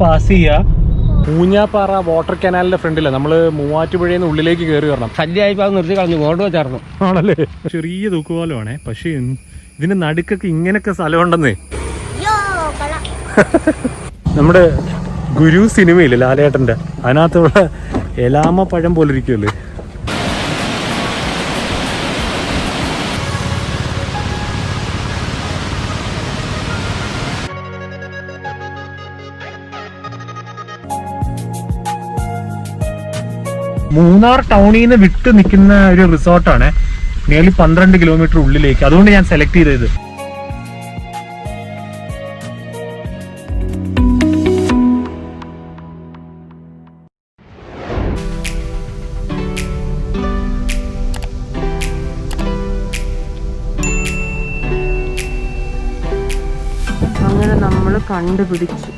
Pass ചെയ്യുക. Oonjappara water കനാലിന്റെ ഫ്രണ്ടില്ല, നമ്മള് മൂവാറ്റുപുഴയിൽ നിന്ന് ഉള്ളിലേക്ക് കയറി വരണം. സദ്യയായി നിർത്തി കളഞ്ഞു കൊണ്ട് വെച്ചായിരുന്നു. ആണല്ലേ? ചെറിയ തൂക്കുപാലമാണേ, പക്ഷെ ഇതിന്റെ നടുക്കൊക്കെ ഇങ്ങനൊക്കെ സ്ഥലമുണ്ടെന്നേ. നമ്മുടെ ഗുരു സിനിമയില്ലേ ലാലേട്ടന്റെ, അതിനകത്തുള്ള എലാമ പഴം പോലെ ഇരിക്കുമല്ലേ. മൂന്നാർ ടൗണിൽ നിന്ന് വിട്ട് നിൽക്കുന്ന ഒരു റിസോർട്ടാണ്, നിയർലി 12 കിലോമീറ്റർ ഉള്ളിലേക്ക്. അതുകൊണ്ട് ഞാൻ സെലക്ട് ചെയ്തത്. അങ്ങനെ നമ്മൾ കണ്ടുപിടിച്ചു.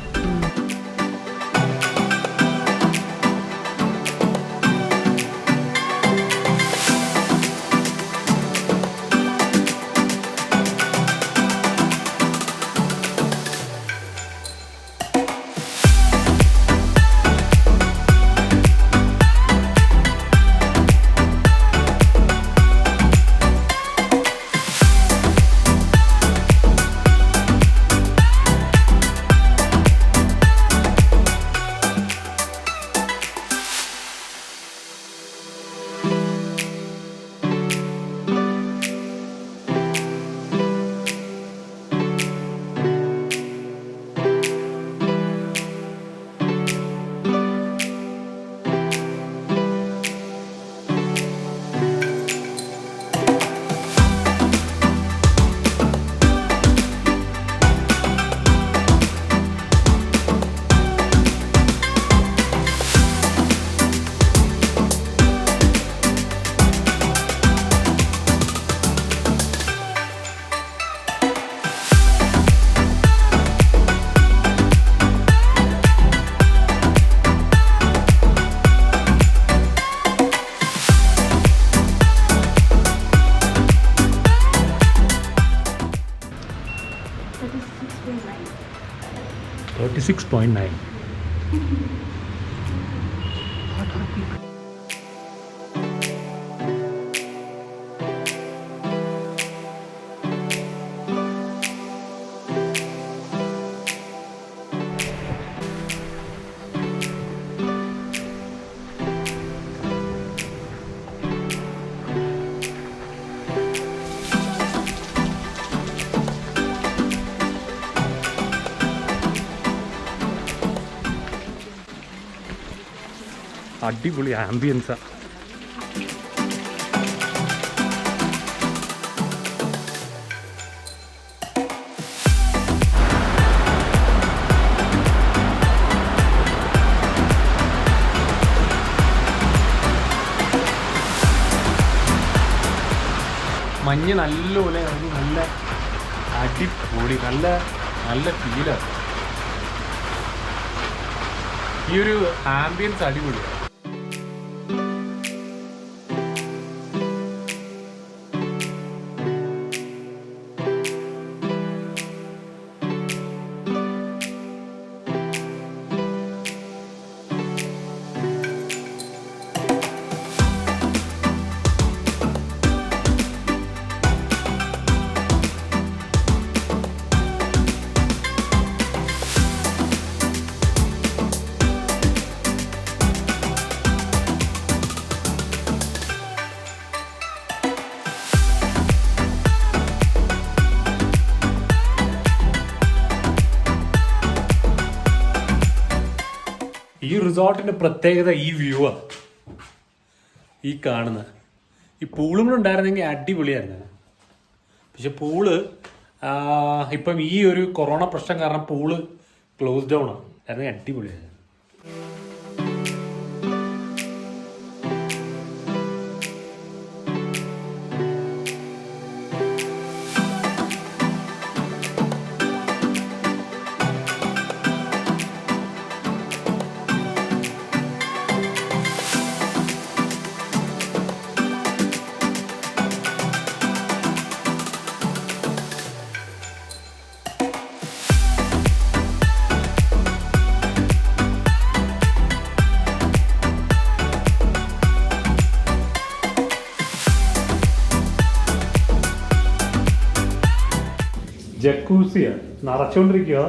അടിപൊളി ആംബിയൻസാ. മഞ്ഞ് നല്ലപോലെ നല്ല അടിപൊളി, നല്ല നല്ല ഫീലാണ്. ഈ ഒരു ആംബിയൻസ് അടിപൊളിയാണ്. ഈ റിസോർട്ടിന്റെ പ്രത്യേകത ഈ വ്യൂ ആണ്, ഈ കാണുന്ന. ഈ പൂളും കൂടെ ഉണ്ടായിരുന്നെങ്കിൽ അടിപൊളിയായിരുന്നു. പക്ഷെ പൂള് ഇപ്പം ഈ ഒരു കൊറോണ പ്രശ്നം കാരണം പൂള് ക്ലോസ് ഡൗൺ ആണ്. ആയിരുന്നെങ്കിൽ അടിപൊളിയായിരുന്നു. ജക്കൂസിയാണ് നിറച്ചുകൊണ്ടിരിക്കുക.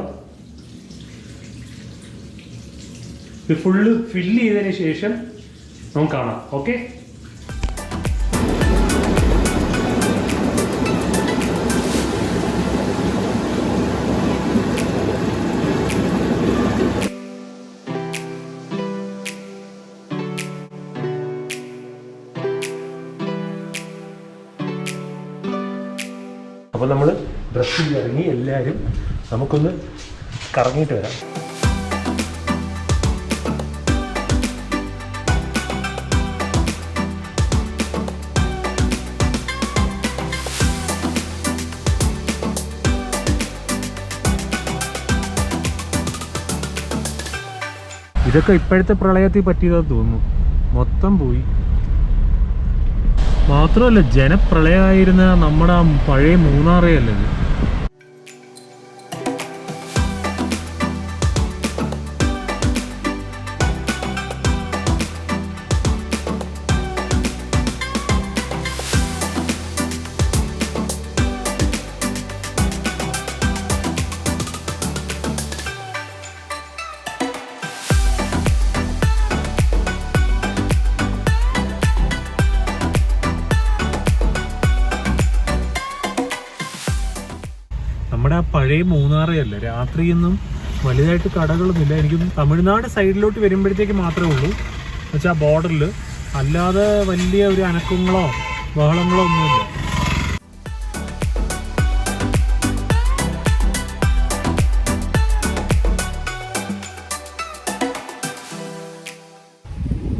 ഇത് ഫുള്ള് ഫില്ല് ചെയ്തതിന് ശേഷം നമുക്ക് കാണാം. ഓക്കെ, അപ്പോൾ നമ്മൾ ഡ്രസ് ചെയ്ത് ഇറങ്ങി എല്ലാവരും നമുക്കൊന്ന് കറങ്ങിയിട്ട് വരാം. ഇതൊക്കെ ഇപ്പോഴത്തെ പ്രളയത്തിൽ പറ്റിയതാന്ന് തോന്നുന്നു. മൊത്തം പോയി. മാത്രമല്ല ജനപ്രളയമായിരുന്ന നമ്മുടെ ആ പഴയ മൂന്നാറേ അല്ലത്. നമ്മുടെ ആ പഴയ മൂന്നാറേ അല്ല. രാത്രിയൊന്നും വലുതായിട്ട് കടകളൊന്നുമില്ല. എനിക്കൊന്നും തമിഴ്നാട് സൈഡിലോട്ട് വരുമ്പോഴത്തേക്ക് മാത്രമേ ഉള്ളൂ. എന്നുവെച്ചാൽ ബോർഡറിൽ, അല്ലാതെ വലിയ ഒരു അനക്കങ്ങളോ ബഹളങ്ങളോ ഒന്നുമില്ല.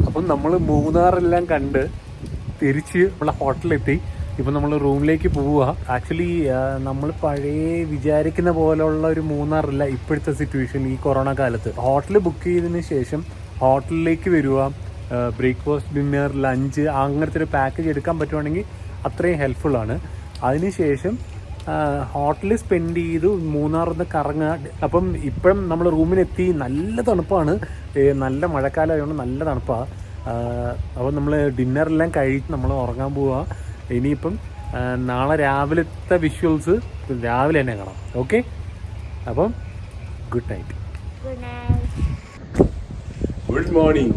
അപ്പം നമ്മൾ മൂന്നാറെല്ലാം കണ്ട് തിരിച്ച് നമ്മളെ ഹോട്ടലിലെത്തി. ഇപ്പം നമ്മൾ റൂമിലേക്ക് പോവുക. ആക്ച്വലി നമ്മൾ പഴയ വിചാരിക്കുന്ന പോലുള്ള ഒരു മൂന്നാറില്ല ഇപ്പോഴത്തെ സിറ്റുവേഷൻ. ഈ കൊറോണ കാലത്ത് ഹോട്ടൽ ബുക്ക് ചെയ്തതിന് ശേഷം ഹോട്ടലിലേക്ക് വരിക, ബ്രേക്ക്ഫാസ്റ്റ്, ഡിന്നർ, ലഞ്ച്, അങ്ങനത്തെ ഒരു പാക്കേജ് എടുക്കാൻ പറ്റുവാണെങ്കിൽ അത്രയും ഹെൽപ്ഫുള്ളാണ്. അതിനുശേഷം ഹോട്ടലിൽ സ്പെൻഡ് ചെയ്തു മൂന്നാറിന്ന് കറങ്ങുക. അപ്പം ഇപ്പം നമ്മൾ റൂമിനെത്തി. നല്ല തണുപ്പാണ്, നല്ല മഴക്കാലമായതുകൊണ്ട് നല്ല തണുപ്പാണ്. അപ്പം നമ്മൾ ഡിന്നറെല്ലാം കഴിച്ച് നമ്മൾ ഉറങ്ങാൻ പോവുക. ഇനിയിപ്പം നാളെ രാവിലത്തെ വിഷ്വൽസ് രാവിലെ തന്നെ കാണാം. ഓക്കെ, അപ്പം ഗുഡ് നൈറ്റ്. Good morning.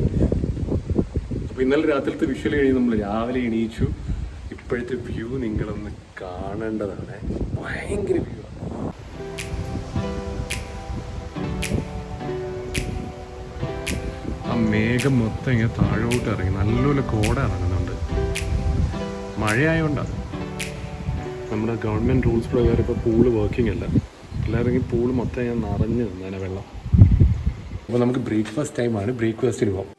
അപ്പോൾ ഇന്നലെ രാത്രിലത്തെ വിഷ്വൽ കഴിഞ്ഞ് നമ്മൾ രാവിലെ എണീച്ചു. ഇപ്പോഴത്തെ വ്യൂ നിങ്ങളൊന്ന് കാണേണ്ടതാണ്. ഭയങ്കര വ്യൂ. ആ മേഘം മൊത്തം ഇങ്ങനെ താഴോട്ട് ഇറങ്ങി നല്ലപോലെ കോട ഇറങ്ങുന്നുണ്ട്. മഴയായതുകൊണ്ടാണ്. നമ്മുടെ ഗവൺമെൻറ് റൂൾസ് പ്രകാരം ഇപ്പോൾ പൂള് വർക്കിംഗ് അല്ല. എല്ലാവരും പൂള് മൊത്തം ഞാൻ നിറഞ്ഞു നിന്നേനെ വെള്ളം. അപ്പോൾ നമുക്ക് ബ്രേക്ക്ഫാസ്റ്റ് ടൈമാണ്. ബ്രേക്ക്ഫാസ്റ്റിന് പോകാം.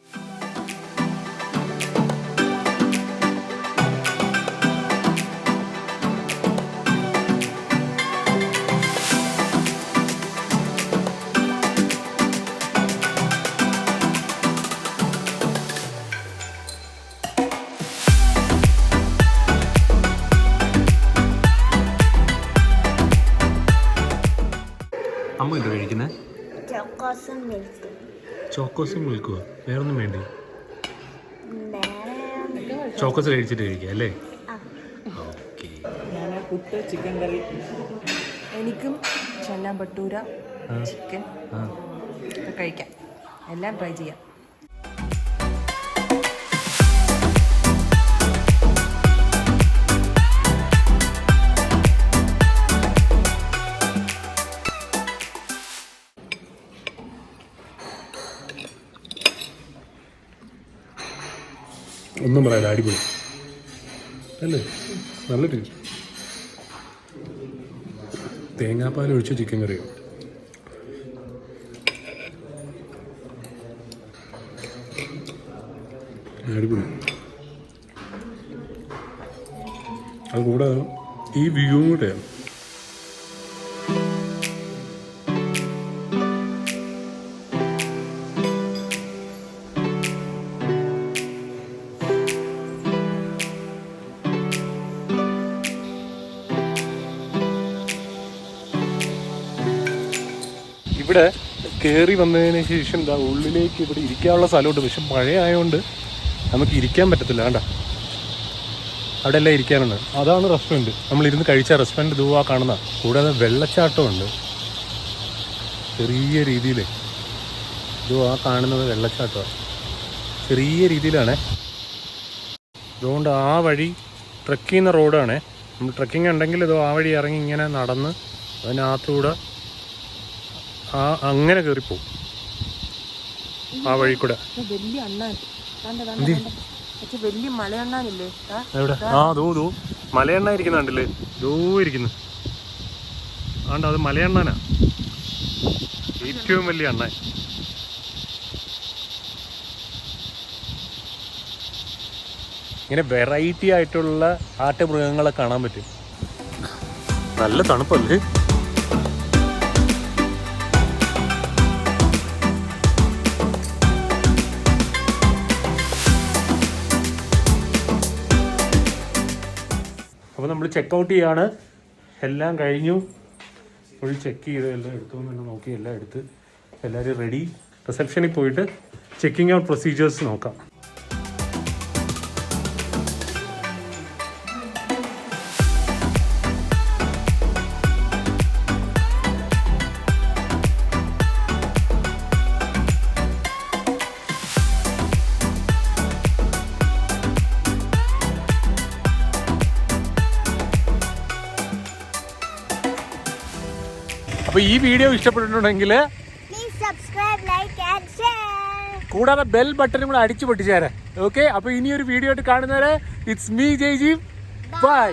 അമ്മ എന്താ കഴിക്കുന്നത്? ചോക്കോസും മിൽക്കുവാ. വേറൊന്നും വേണ്ടേ? ചോക്കോസ് കഴിച്ചിട്ട് കഴിക്കുക അല്ലേ? ഓക്കെ. ഞാൻ പുട്ട്, ചിക്കൻ കറി. എനിക്കും ചെല്ലാൻ ഭട്ടൂര, ചിക്കൻ ഒക്കെ കഴിക്കാം. എല്ലാം ട്രൈ ചെയ്യാം. ഒന്നും പറയാല്ല, അടിപൊളി അല്ലേ? നല്ല ടേസ്റ്റ്. തേങ്ങാപ്പാൽ ഒഴിച്ച ചിക്കൻ കറിയോ? അടിപൊളി. അതുകൂടാതെ ഈ വ്യൂ കൂടെ ഇവിടെ കയറി വന്നതിന് ശേഷം എന്താ ഉള്ളിലേക്ക് ഇവിടെ ഇരിക്കാനുള്ള സ്ഥലമുണ്ട്. പക്ഷെ മഴ ആയതുകൊണ്ട് നമുക്ക് ഇരിക്കാൻ പറ്റത്തില്ല. വേണ്ട, അവിടെ എല്ലാം ഇരിക്കാനുണ്ട്. അതാണ് റെസ്റ്റോറൻറ്റ്, നമ്മളിരുന്ന് കഴിച്ച റെസ്റ്റോറൻറ്റ് ഇതുവാ കാണുന്ന. കൂടാതെ വെള്ളച്ചാട്ടമുണ്ട് ചെറിയ രീതിയിൽ. ഇതുവാ കാണുന്നത് വെള്ളച്ചാട്ടമാണ്, ചെറിയ രീതിയിലാണ്. അതുകൊണ്ട് ആ വഴി ട്രെക്ക് ചെയ്യുന്ന റോഡാണ്. നമ്മൾ ട്രെക്കിംഗ് ഉണ്ടെങ്കിൽ ഇത് ആ വഴി ഇറങ്ങി ഇങ്ങനെ നടന്ന് അതിനകത്തൂടെ അങ്ങനെ കയറിപ്പോവും ആ വഴി കൂടെ. വലിയ മലയണ്ണാനില്ലേ എവിടെ? ആ ദൂ മലയണ്ണ ഇരിക്കുന്നുണ്ടല്ലേ, ദൂ ഇരിക്കുന്നു. ആണ്ട് അത് മലയണ്ണനാ, ഏറ്റവും വലിയ അണ്ണൻ. ഇങ്ങനെ വെറൈറ്റി ആയിട്ടുള്ള ആട്ടുമൃഗങ്ങളെ കാണാൻ പറ്റും. നല്ല തണുപ്പല്ലേ. അപ്പോൾ നമ്മൾ ചെക്കൗട്ട് ചെയ്യാണ്. എല്ലാം കഴിഞ്ഞു, ഫുൾ ചെക്ക് ചെയ്ത് എല്ലാം എടുത്തു എന്ന് നോക്കി, എല്ലാം എടുത്ത് എല്ലാവരും റെഡി. റിസപ്ഷനിൽ പോയിട്ട് ചെക്കിങ് ഔട്ട് പ്രൊസീജിയേഴ്സ് നോക്കാം. അപ്പോൾ ഈ വീഡിയോ ഇഷ്ടപ്പെട്ടിട്ടുണ്ടെങ്കിൽ കൂടാതെ ബെൽ ബട്ടനും കൂടെ അടിച്ചു പൊട്ടിച്ചേരെ. ഓക്കെ, അപ്പോൾ ഇനിയൊരു വീഡിയോ ആയിട്ട് കാണുന്നവരെ ഇറ്റ്സ് മീ ജയ്ജീവ്. ബൈ.